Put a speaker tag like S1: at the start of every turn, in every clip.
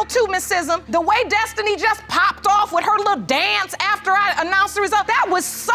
S1: real too, Miss Sism. The way Destiny just popped off with her little dance after I announced the result, that was so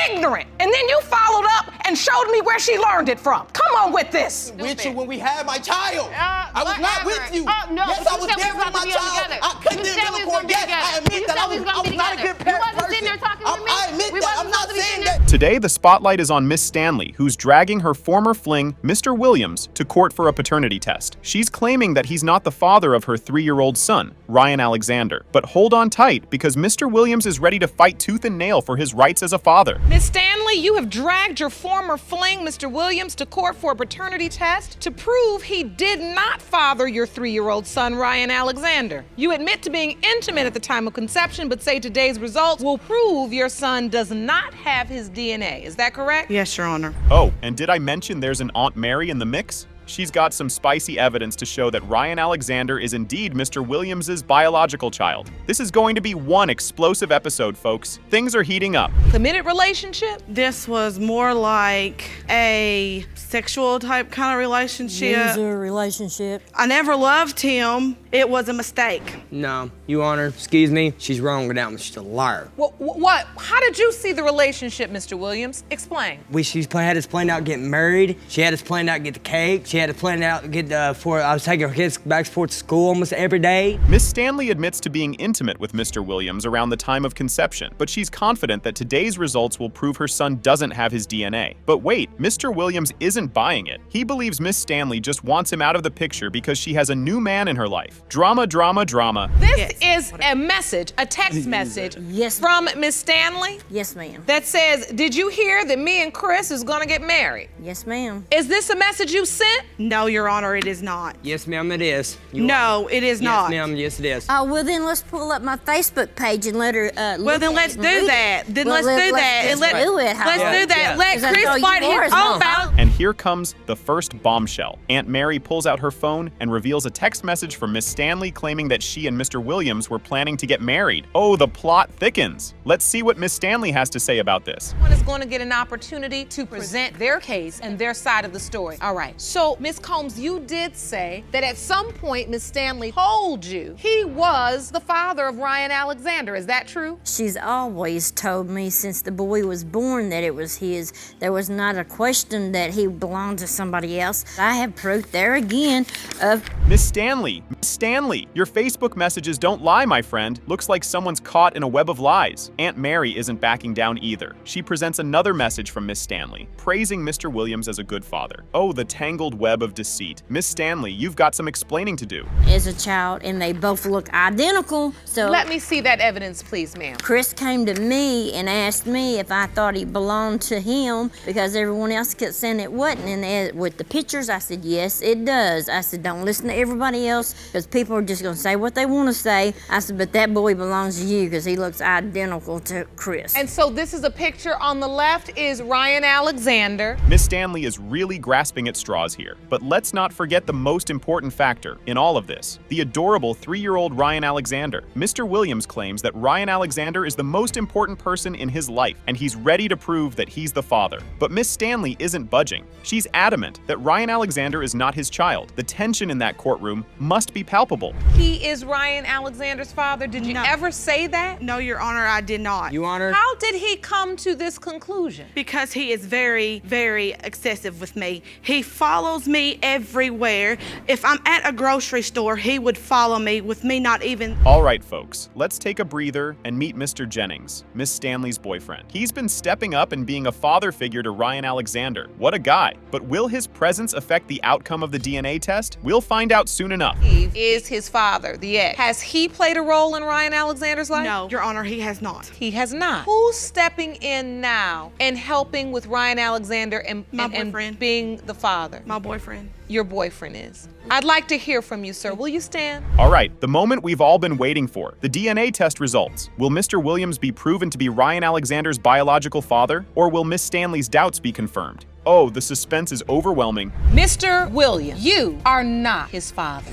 S1: ignorant. And then you followed up and showed me where she learned it from. Come on with this.
S2: With you when we had my child. I was not with you.
S3: No,
S2: yes, I was there with my child. I couldn't do it for yes, I admit that I was not a good parent person. I admit that. I'm not saying that.
S4: Today, the spotlight is on Miss Stanley, who's dragging her former fling, Mr. Williams, to court for a paternity test. She's claiming that he's not the father of her 3-year-old son, Ryan Alexander. But hold on tight, because Mr. Williams is ready to fight tooth and nail for his rights as a father.
S1: Miss Stanley, you have dragged your former fling, Mr. Williams, to court for a paternity test to prove he did not father your 3-year-old son, Ryan Alexander. You admit to being intimate at the time of conception, but say today's results will prove your son does not have his DNA. Is that correct?
S5: Yes, Your Honor.
S4: Oh, and did I mention there's an Aunt Mary in the mix? She's got some spicy evidence to show that Ryan Alexander is indeed Mr. Williams' biological child. This is going to be one explosive episode, folks. Things are heating up.
S1: Committed relationship?
S5: This was more like a sexual type kind of relationship.
S6: Loser relationship.
S5: I never loved him. It was a mistake.
S7: No, Your Honor, excuse me, she's wrong with that one. She's a liar.
S1: What? How did you see the relationship, Mr. Williams? Explain.
S7: She had us planned out getting married. She had us planned out get the cake. She had us planned out get I was taking her kids back and forth to school almost every day.
S4: Miss Stanley admits to being intimate with Mr. Williams around the time of conception, but she's confident that today's results will prove her son doesn't have his DNA. But wait, Mr. Williams isn't buying it. He believes Miss Stanley just wants him out of the picture because she has a new man in her life. Drama, drama, drama.
S1: This is a message, a text message from Miss Stanley?
S6: Yes, ma'am.
S1: That says, did you hear that me and Chris is gonna get married?
S6: Yes, ma'am.
S1: Is this a message you sent?
S5: No, Your Honor, it is not.
S7: Yes, ma'am, it is.
S5: No, it is not.
S7: Yes, ma'am, yes, it is.
S6: Oh, well, then let's pull up my Facebook page and let her
S5: Well, then let's do that. Then let's do that.
S6: Let's do it.
S5: Let's do that. Let
S6: Because I know
S5: Chris
S6: you
S5: fight
S6: are
S5: his
S6: as
S5: own
S6: well.
S5: battle.
S4: And here comes the first bombshell. Aunt Mary pulls out her phone and reveals a text message from Miss Stanley claiming that she and Mr. Williams were planning to get married. Oh, the plot thickens. Let's see what Miss Stanley has to say about this.
S1: Everyone is going to get an opportunity to present their case and their side of the story. All right, so Miss Combs, you did say that at some point Miss Stanley told you he was the father of Ryan Alexander. Is that true?
S6: She's always told me since the boy was born that it was his. There was not a question that he belonged to somebody else. I have proof there again of...
S4: Miss Stanley, your Facebook messages don't lie, my friend. Looks like someone's caught in a web of lies. Aunt Mary isn't backing down either. She presents another message from Miss Stanley, praising Mr. Williams as a good father. Oh, the tangled web of deceit. Miss Stanley, you've got some explaining to do.
S6: As a child, and they both look identical, so...
S1: Let me see that evidence, please, ma'am.
S6: Chris came to me and asked me if I thought he belonged to him because everyone else kept saying it wasn't. And with the pictures, I said, yes, it does. I said, don't listen to everybody else because people are just going to say what they want to say. I said, but that boy belongs to you because he looks identical to Chris.
S1: And so this is a picture on the left is Ryan Alexander.
S4: Miss Stanley is really grasping at straws here. But let's not forget the most important factor in all of this, the adorable 3-year-old Ryan Alexander. Mr. Williams claims that Ryan Alexander is the most important person in his life, and he's ready to prove that he's the father. But Miss Stanley isn't budging. She's adamant that Ryan Alexander is not his child. The tension in that courtroom must be palpable.
S1: He is Ryan Alexander's father. Did you ever say that?
S5: No, Your Honor, I did not.
S7: Your Honor?
S1: How did he come to this conclusion?
S5: Because he is very, very excessive with me. He follows me everywhere. If I'm at a grocery store, he would follow me with me not even...
S4: All right, folks, let's take a breather and meet Mr. Jennings, Miss Stanley's boyfriend. He's been stepping up and being a father figure to Ryan Alexander. What a guy. But will his presence affect the outcome of the DNA test? We'll find out soon enough.
S1: He is his father, the ex. Has he played a role in Ryan Alexander's life?
S5: No, Your Honor, he has not.
S1: He has not. Who's stepping in now and helping with Ryan Alexander and being the father?
S5: My boyfriend.
S1: Your boyfriend is. I'd like to hear from you, sir. Will you stand?
S4: All right, the moment we've all been waiting for, the DNA test results. Will Mr. Williams be proven to be Ryan Alexander's biological father, or will Miss Stanley's doubts be confirmed? Oh, the suspense is overwhelming.
S1: Mr. Williams, you are not his father.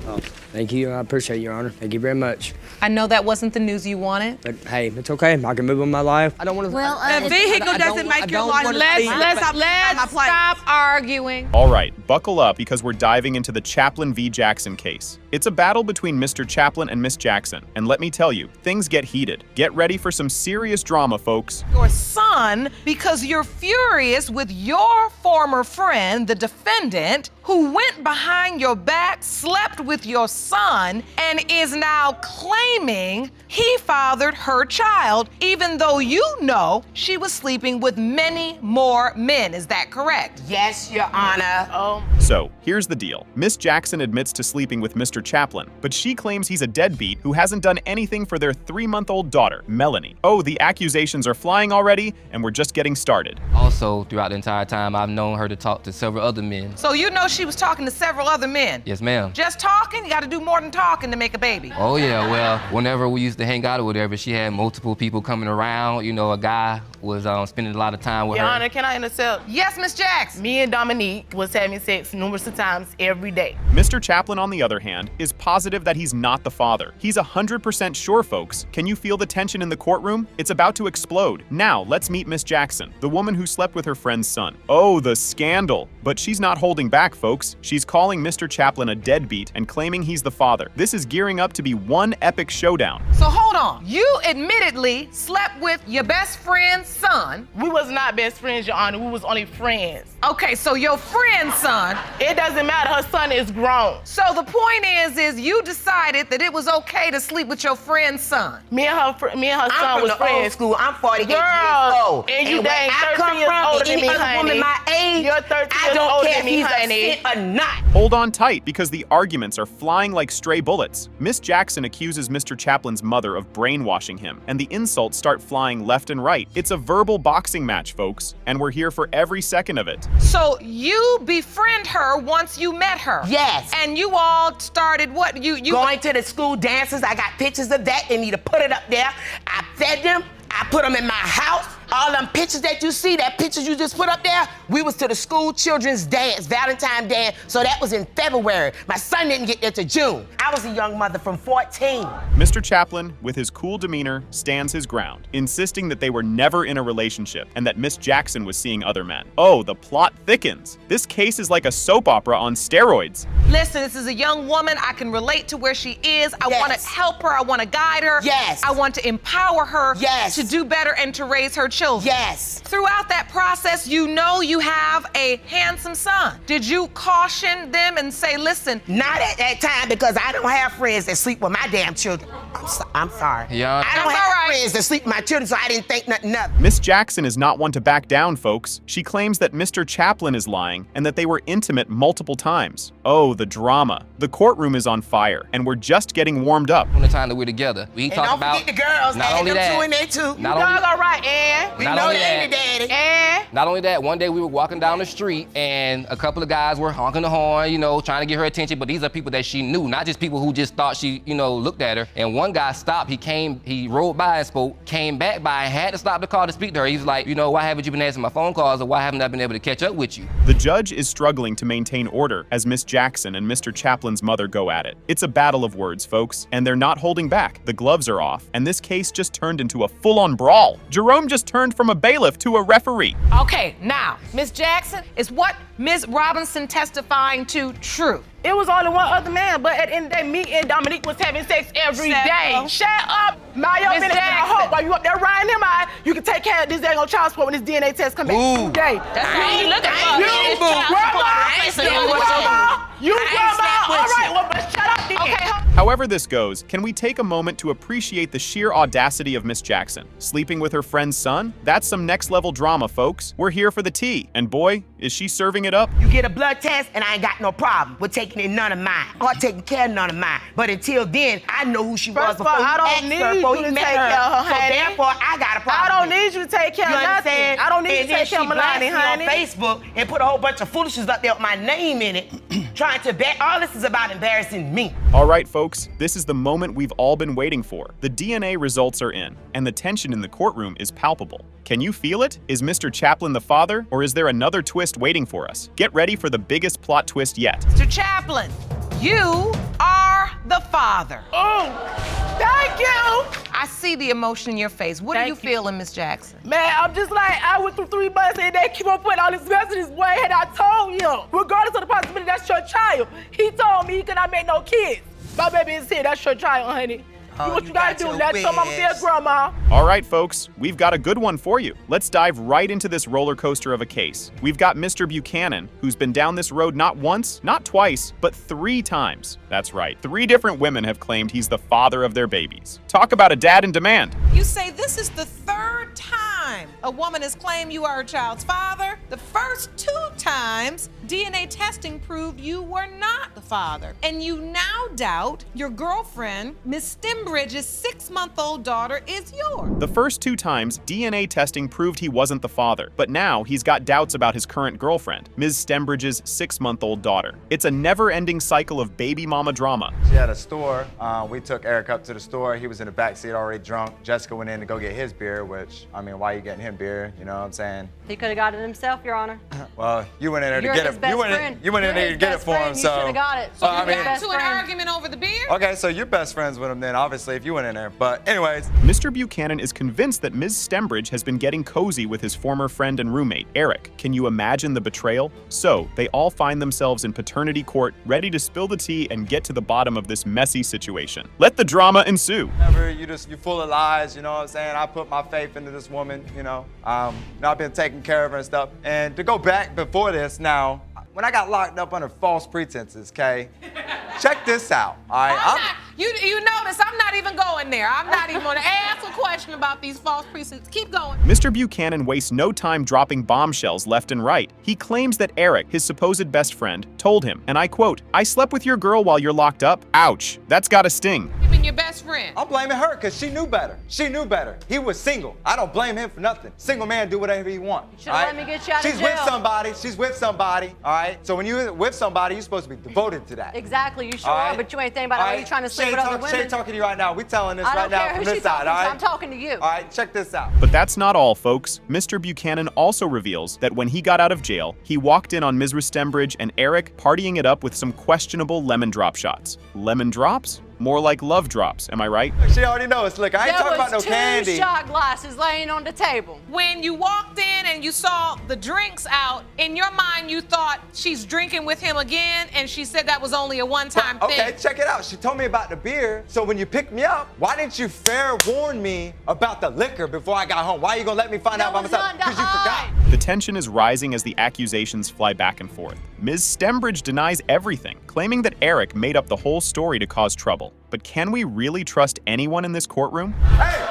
S7: Oh. Thank you. I appreciate it, Your Honor. Thank you very much.
S1: I know that wasn't the news you wanted.
S7: But hey, it's okay. I can move on my life. I don't want to.
S6: Well,
S5: A vehicle doesn't make your life.
S1: Let's stop arguing.
S4: All right, buckle up because we're diving into the Chaplin v. Jackson case. It's a battle between Mr. Chaplin and Miss Jackson, and let me tell you, things get heated. Get ready for some serious drama, folks.
S1: Your son because you're furious with your former friend, the defendant, who went behind your back, slept with your son, and is now claiming he fathered her child, even though you know she was sleeping with many more men. Is that correct?
S3: Yes, Your Honor.
S4: So, here's the deal. Miss Jackson admits to sleeping with Mr. Chaplin, but she claims he's a deadbeat who hasn't done anything for their 3-month-old daughter, Melanie. Oh, the accusations are flying already, and we're just getting started.
S8: Also, throughout the entire time, I've known her to talk to several other men.
S1: So you know she was talking to several other men?
S8: Yes, ma'am.
S1: Just talking? You gotta do more than talking to make a baby.
S8: Oh, yeah, well, whenever we used to hang out or whatever, she had multiple people coming around. You know, a guy was spending a lot of time with
S2: Your
S8: her.
S2: Honor, can I intercept?
S1: Yes, Miss Jackson.
S2: Me and Dominique was having sex numerous of times every day.
S4: Mr. Chaplin, on the other hand, is positive that he's not the father. He's 100% sure, folks. Can you feel the tension in the courtroom? It's about to explode. Now, let's meet Miss Jackson, the woman who slept with her friend's son. Oh, the scandal. But she's not holding back, folks. She's calling Mr. Chaplin a deadbeat and claiming he's the father. This is gearing up to be one epic showdown.
S1: So hold on. You admittedly slept with your best friend's son.
S2: We was not best friends, Your Honor. We was only friends.
S1: Okay, so your friend's son.
S2: It doesn't matter. Her son is grown.
S1: So the point is you decided that it was okay to sleep with your friend's son.
S2: Me and her son
S3: I'm from
S2: was
S3: the old
S2: friends.
S3: school. I'm 48 years
S2: Girl,
S3: old.
S2: and you
S3: where
S2: dang
S3: I
S2: 13
S3: come
S2: years
S3: from,
S2: older
S3: and
S2: than
S3: any
S2: me,
S3: other
S2: honey.
S3: woman my age,
S2: You're 13
S3: I
S2: years
S3: don't
S2: older
S3: care
S2: than
S3: if
S2: me,
S3: he's
S2: honey.
S3: a sin or not.
S4: Hold on tight because the arguments are flying like stray bullets. Miss Jackson accuses Mr. Chaplin's mother of brainwashing him, and the insults start flying left and right. It's a verbal boxing match, folks, and we're here for every second of it.
S1: So you befriend her once you met her.
S3: Yes.
S1: And you all started what? You
S3: Going to the school dances, I got pictures of that. They need to put it up there. I fed them. I put them in my house. All them pictures that you see, that pictures you just put up there, we was to the school children's dance, Valentine's Dance, so that was in February. My son didn't get there till June. I was a young mother from 14.
S4: Mr. Chaplin, with his cool demeanor, stands his ground, insisting that they were never in a relationship and that Miss Jackson was seeing other men. Oh, the plot thickens. This case is like a soap opera on steroids.
S1: Listen, this is a young woman. I can relate to where she is. I
S3: Yes.
S1: want to help her. I want to guide her.
S3: Yes.
S1: I want to empower her
S3: Yes.
S1: to do better and to raise her children.
S3: Yes.
S1: Throughout that process, you know you have a handsome son. Did you caution them and say, listen,
S3: Not at that time because I don't have friends that sleep with my damn children. I'm sorry.
S8: Yeah.
S3: I don't
S1: That's
S3: have
S1: all right.
S3: friends that sleep with my children, so I didn't think nothing of it.
S4: Miss Jackson is not one to back down, folks. She claims that Mr. Chaplin is lying and that they were intimate multiple times. Oh, the drama. The courtroom is on fire, and we're just getting warmed up.
S8: From the time that we're together, we
S3: And
S8: talk
S3: don't
S8: about
S3: forget the girls.
S8: not
S3: Add
S8: only
S3: them
S8: that,
S3: two in there too.
S8: not
S2: Y'all
S8: only,
S2: all right, and
S3: We
S8: not
S3: know
S8: only
S3: they ain't
S8: that.
S3: the daddy.
S2: and
S8: not only that, one day we were walking down the street and a couple of guys were honking the horn, you know, trying to get her attention. But these are people that she knew, not just people who just thought she, you know, looked at her. And one guy stopped. He rode by and spoke, came back by and had to stop the car to speak to her. He's like, you know, why haven't you been answering my phone calls, or why haven't I been able to catch up with you?
S4: The judge is struggling to maintain order as Miss Jackson and Mr. Chaplin's mother go at it. It's a battle of words, folks, and they're not holding back. The gloves are off, and this case just turned into a full-on brawl. Jerome just turned from a bailiff to a referee.
S1: okay, now, Miss Jackson, is what Ms. Robinson testifying to true?
S2: it was only one other man, but at the end of the day, me and Dominique was having sex every day. Shut up, Mario.
S1: Miss
S2: Minute, I
S1: Jackson.
S2: hope while you up there riding him out, you can take care of this dang on child support when this DNA test come back today.
S1: That's what you looking for.
S2: You,
S1: It's child support. I ain't saying what
S2: You,
S1: I ain't
S2: grandma.
S1: slept with
S2: All right,
S1: you.
S2: well, but shut up then.
S1: Okay,
S4: However this goes, can we take a moment to appreciate the sheer audacity of Miss Jackson? Sleeping with her friend's son? That's some next-level drama, folks. We're here for the tea, and boy, is she serving it up.
S3: You get a blood test, and I ain't got no problem with taking in none of mine or taking care of none of mine. But until then, I know who she was
S2: First of
S3: before
S2: all,
S3: he
S2: I don't
S3: asked
S2: need
S3: her, before
S2: you
S3: he
S2: to
S3: met
S2: take
S3: her.
S2: care of her,
S3: So
S2: honey.
S3: therefore, I got a
S2: I
S3: problem.
S2: don't need you to take care
S3: You
S2: of nothing.
S3: understand?
S2: I don't need you
S3: And
S2: to
S3: then
S2: take care of
S3: she
S2: Melanie,
S3: blasted me
S2: honey.
S3: on Facebook and put a whole bunch of foolishness up there with my name in it, trying to bet. All this is about embarrassing me.
S4: All right, folks, this is the moment we've all been waiting for. The DNA results are in, and the tension in the courtroom is palpable. Can you feel it? Is Mr. Chaplin the father, or is there another twist waiting for us? Get ready for the biggest plot twist yet.
S1: Mr. Chaplin, you are the father.
S3: Oh, thank you.
S1: I see the emotion in your face. What are you feeling, Miss Jackson?
S3: Man, I'm just like, I went through 3 months and they keep on putting all this mess in his way, and I told him, regardless of the possibility that's your child, he told me he could not make no kids. My baby is here, that's your child, honey. What you gotta do, let your mama be a grandma.
S4: All right, folks, we've got a good one for you. Let's dive right into this roller coaster of a case. We've got Mr. Buchanan, who's been down this road not once, not twice, but 3 times. That's right, 3 different women have claimed he's the father of their babies. Talk about a dad in demand.
S1: You say this is the 3rd time a woman has claimed you are her child's father. The first 2 times, DNA testing proved you were not the father. And you now doubt your girlfriend, Miss Stembridge's 6-month-old daughter is yours.
S4: The first 2 times, DNA testing proved he wasn't the father, but now he's got doubts about his current girlfriend, Ms. Stembridge's 6-month-old daughter. It's a never-ending cycle of baby mama drama.
S9: She had a store. We took Eric up to the store. He was in the back seat already drunk. Jessica went in to go get his beer, which, I mean, why are you getting him beer? You know what I'm saying?
S2: He could have got it himself, Your Honor.
S9: Well, you went in there to
S2: You're
S9: get
S2: his
S9: it.
S2: best
S9: You went
S2: friend.
S9: in there to get it for him,
S2: You
S9: so.
S2: should have got it.
S1: So
S9: I
S1: you
S9: mean-
S1: got into an argument over the beer?
S9: Okay, so you're best friends with him then, obviously, if you went in there. But anyways.
S4: Mr. Buchanan is convinced that Ms. Stembridge has been getting cozy with his former friend and roommate, Eric. Can you imagine the betrayal? So, they all find themselves in paternity court, ready to spill the tea and get to the bottom of this messy situation. Let the drama ensue.
S9: Whenever you're full of lies, you know what I'm saying? I put my faith into this woman, you know. I've been taking care of her and stuff. And to go back before this now, when I got locked up under false pretenses, Kay, check this out, all right?
S1: You notice I'm not even going there. I'm not even going to ask a question about these false pretenses. Keep going.
S4: Mr. Buchanan wastes no time dropping bombshells left and right. He claims that Eric, his supposed best friend, told him, and I quote, "I slept with your girl while you're locked up." Ouch, that's gotta sting.
S1: Even your best friend.
S9: I'm blaming her because she knew better. She knew better. He was single. I don't blame him for nothing. Single man do whatever he wants.
S2: Should've let me get you out of
S9: She's with
S2: jail.
S9: somebody. She's with somebody. All right. So when you're with somebody, you're supposed to be devoted to that.
S2: Exactly, you sure
S9: All
S2: are,
S9: right?
S2: but you ain't thinking about how you trying to sleep with other
S9: She ain't
S2: women.
S9: talking to you right now. We telling this
S2: I
S9: right
S2: don't
S9: now
S2: care
S9: from
S2: who
S9: this
S2: she's
S9: side,
S2: talking
S9: all
S2: to,
S9: right?
S2: I'm talking to you.
S9: All right, check this out.
S4: But that's not all, folks. Mr. Buchanan also reveals that when he got out of jail, he walked in on Ms. Stembridge and Eric partying it up with some questionable lemon drop shots. Lemon drops? More like love drops, am I right?
S9: She already knows. Look, I ain't talking about no candy.
S2: There was 2 shot glasses laying on the table.
S1: When you walked in and you saw the drinks out, in your mind you thought she's drinking with him again, and she said that was only a one-time thing.
S9: Okay, check it out. She told me about the beer. So when you picked me up, why didn't you fair warn me about the liquor before I got home? Why are you gonna let me find out by myself? Because you forgot.
S4: The tension is rising as the accusations fly back and forth. Ms. Stembridge denies everything, claiming that Eric made up the whole story to cause trouble. But can we really trust anyone in this courtroom?
S9: Hey,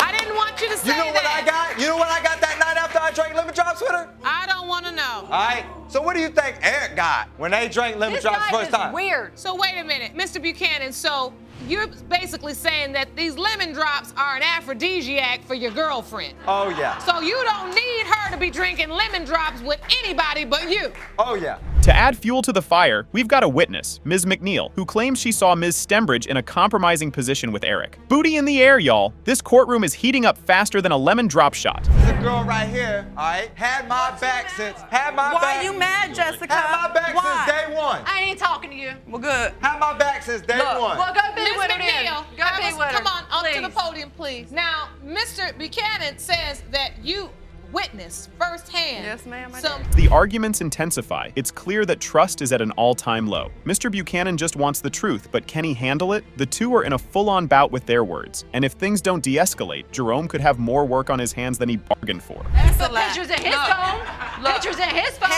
S1: I didn't want you to say
S9: you know what I got? You know what I got that night after I drank lemon drops with her?
S1: I don't want to know.
S9: All right. So what do you think Eric got when they drank lemon
S2: This
S9: drops
S2: guy
S9: first
S2: is
S9: time?
S2: weird.
S1: So wait a minute, Mr. Buchanan, so you're basically saying that these lemon drops are an aphrodisiac for your girlfriend.
S9: Oh yeah.
S1: So you don't need her to be drinking lemon drops with anybody but you.
S9: Oh yeah.
S4: To add fuel to the fire, we've got a witness, Ms. McNeil, who claims she saw Ms. Stembridge in a compromising position with Eric. Booty in the air, y'all. This courtroom is heating up faster than a lemon drop shot.
S9: This girl right here, all right, had my back since.
S10: Why you mad, Jessica?
S9: Had my back
S10: Why?
S9: since day one.
S2: I ain't talking to you.
S10: Well, good.
S9: Had my back since day one.
S2: Well, go be
S1: Ms.
S2: with her then.
S1: McNeil,
S2: Go be with her.
S1: come on, up to the
S2: please.
S1: podium, please. Now, Mr. Buchanan says that you witnessed firsthand.
S10: Yes, ma'am, I
S1: some
S10: did.
S4: The arguments intensify. It's clear that trust is at an all-time low. Mr. Buchanan just wants the truth, but can he handle it? The two are in a full-on bout with their words. And if things don't de-escalate, Jerome could have more work on his hands than he bargained for.
S10: That's a
S2: Put
S10: lie.
S2: pictures in his
S10: Look,
S2: phone.
S10: look.
S2: Pictures in his phone.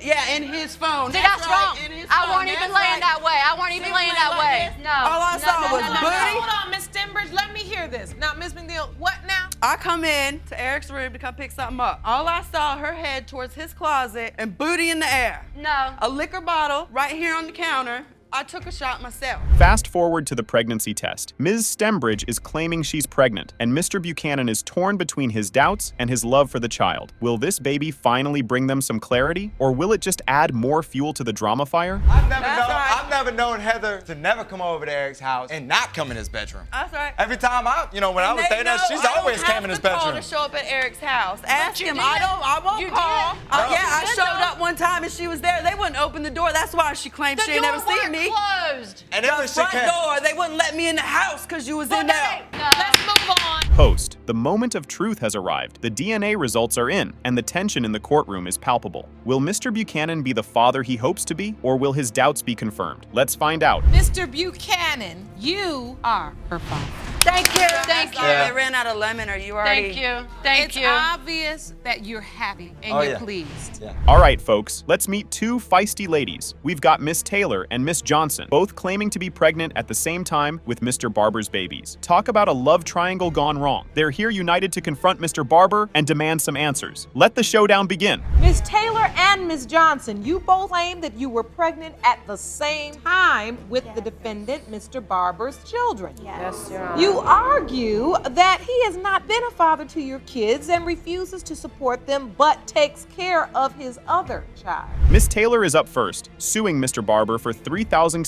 S10: Yeah, in his phone.
S2: See, that's wrong.
S10: right, in his
S2: I
S10: phone.
S2: weren't even
S10: That's
S2: laying
S10: right.
S2: that way. I weren't even
S10: She
S2: laying
S10: went
S2: that
S10: like
S2: way.
S10: this.
S2: No.
S10: All I saw was booty.
S1: Hold on, Miss Stembridge, let me hear this. Now, Ms. McNeil, what now?
S10: I come in to Eric's room to come pick something up. All I saw, her head towards his closet and booty in the air.
S2: No.
S10: A liquor bottle right here on the counter. I took a shot myself.
S4: Fast forward to the pregnancy test. Ms. Stembridge is claiming she's pregnant, and Mr. Buchanan is torn between his doubts and his love for the child. Will this baby finally bring them some clarity, or will it just add more fuel to the drama fire?
S9: I've never
S10: That's
S9: known.
S10: all right.
S9: I've never known Heather to never come over to Eric's house and not come in his bedroom.
S10: That's right.
S9: Every time when I was staying there, she's always came in his bedroom.
S10: To show up at Eric's house. Ask him.
S2: did.
S10: I won't
S2: You
S10: call.
S2: did.
S10: I showed up one time and she was there. They wouldn't open the door. That's why she claimed she ain't never seen me.
S2: Closed.
S9: And
S10: The
S9: then when she
S10: front
S9: came,
S10: door. They wouldn't let me in the house because you was in there.
S2: Let's move on.
S4: Host, the moment of truth has arrived. The DNA results are in, and the tension in the courtroom is palpable. Will Mr. Buchanan be the father he hopes to be, or will his doubts be confirmed? Let's find out.
S1: Mr. Buchanan, you are her father.
S10: Thank you.
S2: Thank you.
S10: They ran out of lemon or you already.
S2: Thank you. Thank
S1: It's
S2: you.
S1: obvious that you're happy and you're pleased.
S9: Yeah.
S4: All right, folks, let's meet two feisty ladies. We've got Miss Taylor and Miss Johnson, both claiming to be pregnant at the same time with Mr. Barber's babies. Talk about a love triangle gone wrong. They're here united to confront Mr. Barber and demand some answers. Let the showdown begin.
S1: Miss Taylor and Miss Johnson, you both claim that you were pregnant at the same time with the defendant, Mr. Barber's children.
S2: Yes, Your Honor.
S1: You argue that he has not been a father to your kids and refuses to support them, but takes care of his other child.
S4: Miss Taylor is up first, suing Mr. Barber for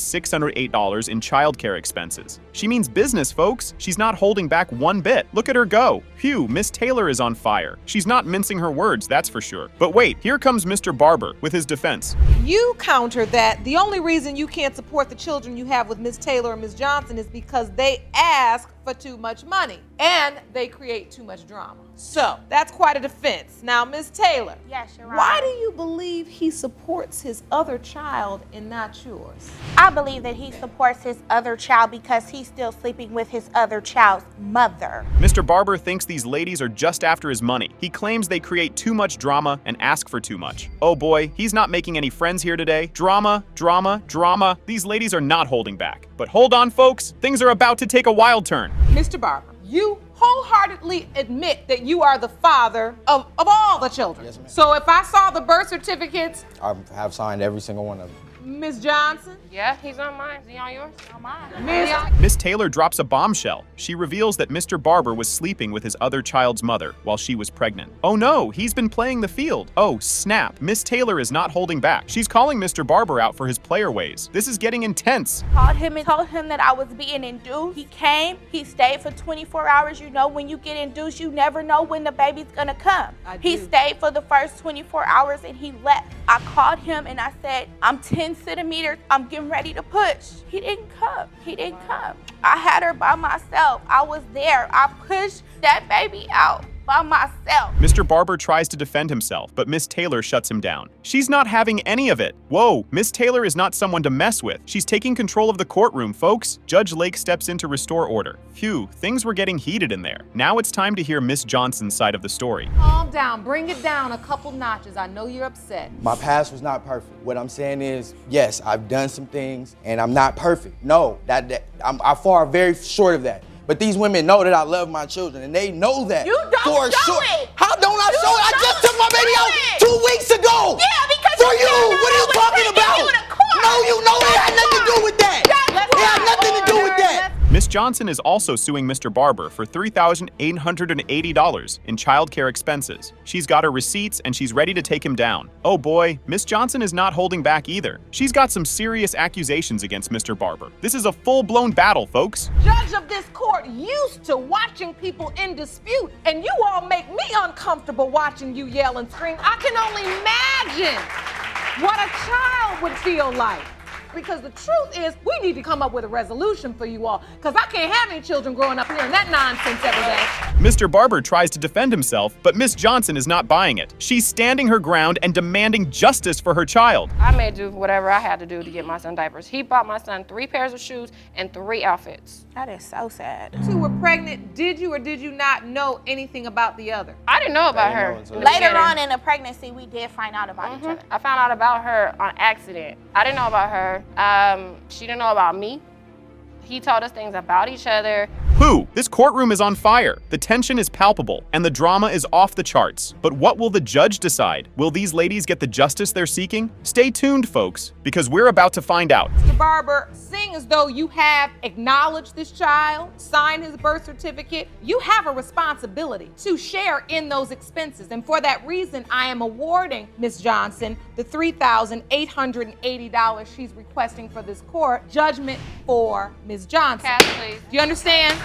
S4: $3,608 in childcare expenses. She means business, folks. She's not holding back one bit. Look at her go. Phew, Miss Taylor is on fire. She's not mincing her words, that's for sure. But wait, here comes Mr. Barber with his defense.
S1: You counter that the only reason you can't support the children you have with Miss Taylor and Miss Johnson is because they ask for too much money and they create too much drama. So that's quite a defense. Now, Miss Taylor,
S11: Yes, you're right.
S1: why do you believe he supports his other child and not yours?
S11: I believe that he supports his other child because he's still sleeping with his other child's mother.
S4: Mr. Barber thinks these ladies are just after his money. He claims they create too much drama and ask for too much. Oh boy, he's not making any friends here today. Drama, drama, drama. These ladies are not holding back. But hold on, folks. Things are about to take a wild turn.
S1: Mr. Barber, you wholeheartedly admit that you are the father of all the children.
S12: Yes, ma'am.
S1: So if I saw the birth certificates,
S12: I have signed every single one of them.
S1: Miss Johnson,
S2: Yeah, he's on mine. Is he on yours? On mine.
S4: Miss Taylor drops a bombshell. She reveals that Mr. Barber was sleeping with his other child's mother while she was pregnant. Oh no, he's been playing the field. Oh snap, Miss Taylor is not holding back. She's calling Mr. Barber out for his player ways. This is getting intense.
S11: Called him and told him that I was being induced. He came, he stayed for 24 hours. You know, when you get induced, you never know when the baby's gonna come. He stayed for the first 24 hours and he left. I called him and I said, I'm 10 centimeters, I'm getting ready to push. He didn't come. He didn't come. I had her by myself. I was there. I pushed that baby out by myself.
S4: Mr. Barber tries to defend himself, but Miss Taylor shuts him down. She's not having any of it. Whoa, Miss Taylor is not someone to mess with. She's taking control of the courtroom, folks. Judge Lake steps in to restore order. Phew, things were getting heated in there. Now it's time to hear Miss Johnson's side of the story.
S1: calm down. Bring it down a couple notches. I know you're upset.
S12: My past was not perfect. What I'm saying is, yes, I've done some things and I'm not perfect. No, I fall very short of that. But these women know that I love my children, and they know that.
S11: You don't show it.
S12: How don't I show it? I just took my baby out 2 weeks ago.
S11: Yeah, because
S12: For
S11: you
S12: you,
S11: didn't know
S12: what are you
S11: I was
S12: talking
S11: taking
S12: about?
S11: you to court.
S12: No, you know it had nothing to do with that. It had nothing to do with that.
S4: Miss Johnson is also suing Mr. Barber for $3,880 in childcare expenses. She's got her receipts and she's ready to take him down. Oh boy, Miss Johnson is not holding back either. She's got some serious accusations against Mr. Barber. This is a full-blown battle, folks.
S1: Judge of this court used to watching people in dispute, and you all make me uncomfortable watching you yell and scream. I can only imagine what a child would feel like. Because the truth is, we need to come up with a resolution for you all, because I can't have any children growing up hearing that nonsense every day.
S4: Mr. Barber tries to defend himself, but Miss Johnson is not buying it. She's standing her ground and demanding justice for her child.
S2: I made do whatever I had to do to get my son diapers. He bought my son 3 pairs of shoes and 3 outfits.
S11: That is so sad.
S1: You two were pregnant. Did you or did you not know anything about the other?
S2: I didn't know about her.
S11: Later on in the pregnancy, we did find out about each other.
S2: I found out about her on accident. I didn't know about her. She didn't know about me. He told us things about each other.
S4: Who? This courtroom is on fire. The tension is palpable, and the drama is off the charts. But what will the judge decide? Will these ladies get the justice they're seeking? Stay tuned, folks, because we're about to find out.
S1: Mr. Barber, seeing as though you have acknowledged this child, signed his birth certificate, you have a responsibility to share in those expenses. And for that reason, I am awarding Ms. Johnson the $3,880 she's requesting for this court judgment for Ms. Johnson.
S2: Cash, please.
S1: Do you understand?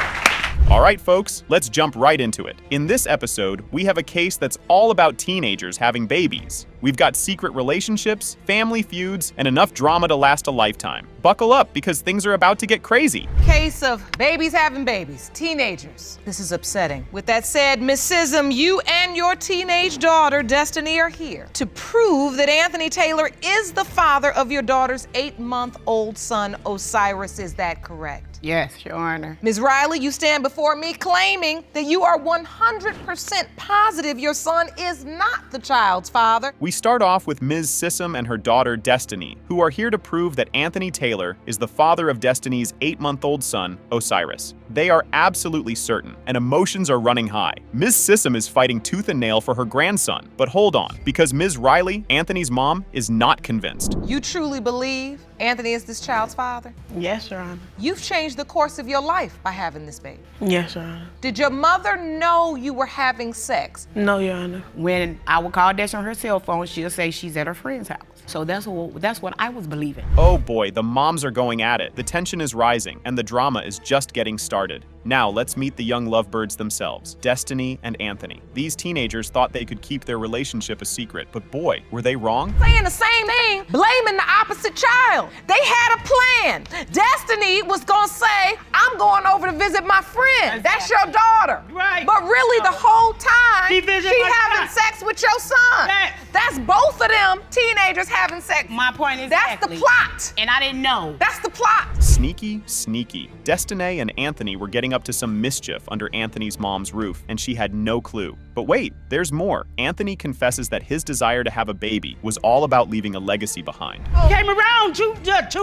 S4: All right, folks, let's jump right into it. In this episode, we have a case that's all about teenagers having babies. We've got secret relationships, family feuds, and enough drama to last a lifetime. Buckle up, because things are about to get crazy.
S1: Case of babies having babies, teenagers. This is upsetting. With that said, Miss Sism, you and your teenage daughter, Destiny, are here to prove that Anthony Taylor is the father of your daughter's 8-month-old son, Osiris. Is that correct?
S2: Yes, Your Honor.
S1: Ms. Riley, you stand before me claiming that you are 100% positive your son is not the child's father.
S4: We start off with Ms. Sism and her daughter, Destiny, who are here to prove that Anthony Taylor is the father of Destiny's 8-month-old son, Osiris. They are absolutely certain, and emotions are running high. Ms. Sism is fighting tooth and nail for her grandson. But hold on, because Ms. Riley, Anthony's mom, is not convinced.
S1: You truly believe Anthony is this child's father?
S5: Yes, Your Honor.
S1: You've changed the course of your life by having this baby.
S5: Yes, Your Honor.
S1: Did your mother know you were having sex?
S5: No, Your Honor.
S13: When I would call Destiny on her cell phone, she'll say she's at her friend's house. So that's what I was believing.
S4: Oh boy, the moms are going at it. The tension is rising, and the drama is just getting started. Now let's meet the young lovebirds themselves, Destiny and Anthony. These teenagers thought they could keep their relationship a secret, but boy, were they wrong?
S1: Saying the same thing, blaming the opposite child. They had a plan. Destiny was gonna say, I'm going over to visit my friend. That's your daughter.
S5: Right.
S1: But really the whole time,
S5: She
S1: having sex with your son. That's both of them teenagers having sex.
S13: My point is
S1: That's the plot.
S13: And I didn't know.
S1: That's the plot.
S4: Sneaky, sneaky. Destiny and Anthony were getting up to some mischief under Anthony's mom's roof, and she had no clue. But wait, there's more. Anthony confesses that his desire to have a baby was all about leaving a legacy behind.
S5: Came around 2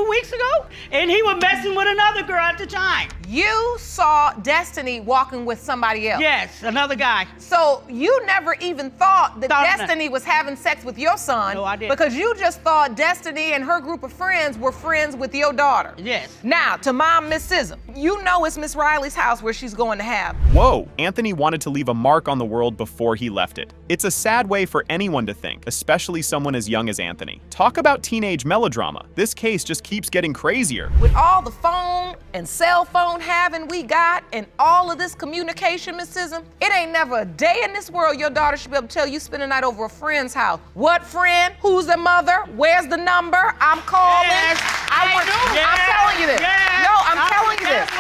S5: weeks ago, and he was messing with another girl at the time.
S1: You saw Destiny walking with somebody else.
S5: Yes, another guy.
S1: So you never even thought that Destiny was having sex with your son.
S5: No, I didn't.
S1: Because you just thought Destiny and her group of friends were friends with your daughter.
S5: Yes.
S1: Now, to Mom, Miss Sism, you know it's Miss Riley's house where she's going to have.
S4: Whoa, Anthony wanted to leave a mark on the world before he left it. It's a sad way for anyone to think, especially someone as young as Anthony. Talk about teenage melodrama. This case just keeps getting crazier.
S1: With all the phone and cell phone having we got and all of this communication, Miss Sism, it ain't never a day in this world your daughter should be able to tell you spend the night over a friend's house. What friend? Who's the mother? Where's the number? I'm calling.
S5: Yes,
S1: I'm telling you this.
S5: Yes,
S1: No, I'm telling you this.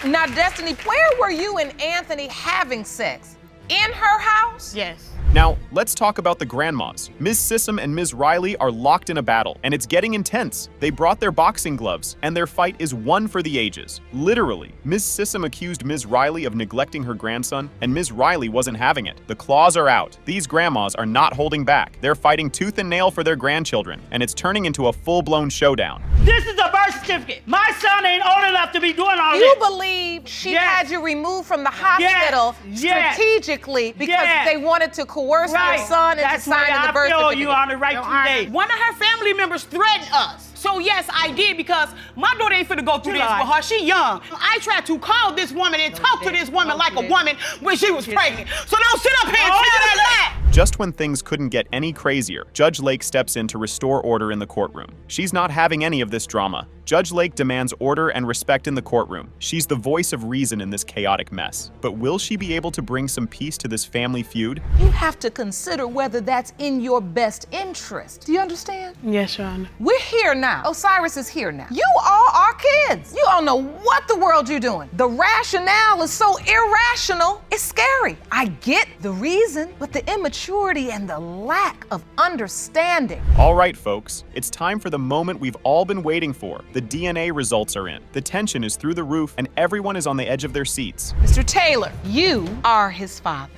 S5: one.
S1: Now, Destiny, where were you and Anthony having sex? In her house?
S5: Yes.
S4: Now, let's talk about the grandmas. Ms. Sism and Ms. Riley are locked in a battle, and it's getting intense. They brought their boxing gloves, and their fight is one for the ages. Literally, Ms. Sism accused Ms. Riley of neglecting her grandson, and Ms. Riley wasn't having it. The claws are out. These grandmas are not holding back. They're fighting tooth and nail for their grandchildren, and it's turning into a full-blown showdown.
S5: This is a birth certificate. My son ain't old enough to be doing all this.
S1: You believe she had you removed from the hospital strategically because they wanted to coerce your son into signing the birth certificate.
S5: You on the right today.
S13: One of her family members threatened us. So yes, I did, because my daughter ain't finna go through this with her. She young. I tried to call this woman and talk to this woman like a woman when she was pregnant. So don't sit up here and tell that lie.
S4: Just when things couldn't get any crazier, Judge Lake steps in to restore order in the courtroom. She's not having any of this drama. Judge Lake demands order and respect in the courtroom. She's the voice of reason in this chaotic mess. But will she be able to bring some peace to this family feud?
S1: You have to consider whether that's in your best interest. Do you understand?
S5: Yes, Your Honor.
S1: We're here now. Osiris is here now. You all are kids. You don't know what the world you're doing. The rationale is so irrational, it's scary. I get the reason, but the immaturity and the lack of understanding.
S4: All right, folks, it's time for the moment we've all been waiting for. The DNA results are in. The tension is through the roof, and everyone is on the edge of their seats.
S1: Mr. Taylor, you are his father.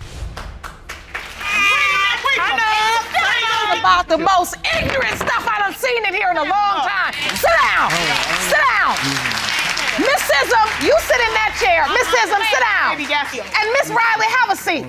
S1: About the most ignorant stuff I done seen in here in a long time. Sit down. Sit down.
S14: Miss Sism, you sit in that chair. Miss Sism, sit down. And Miss Riley, have a seat.